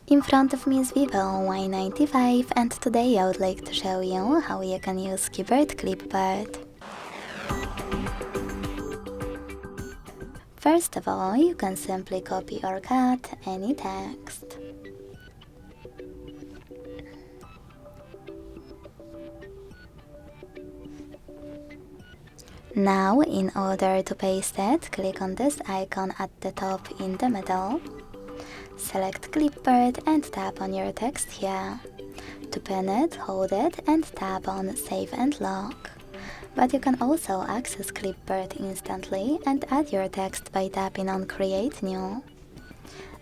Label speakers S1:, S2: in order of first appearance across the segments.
S1: In front of me is Vivo Y95 and today I would like to show you how you can use keyboard Clipboard. First of all, you can simply copy or cut any text. Now, in order to paste it, click on this icon at the top in the middle. Select Clipboard and tap on your text here. To pin it, hold it and tap on Save and Lock. But you can also access Clipboard instantly and add your text by tapping on Create New.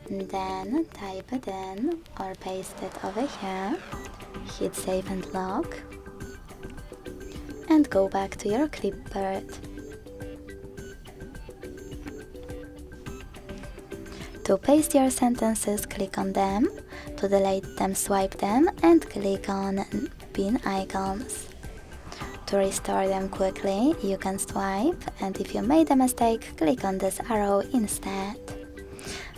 S1: Then type it in or paste it over here, hit Save and Lock, and go back to your Clipboard. To paste your sentences, click on them. To delete them, swipe them and click on pin icons. To restore them quickly, you can swipe, and if you made a mistake, click on this arrow instead.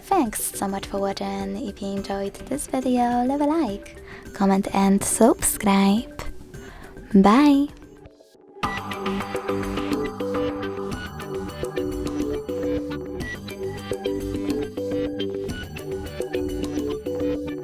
S1: Thanks so much for watching. If you enjoyed this video, leave a like, comment and subscribe. Bye!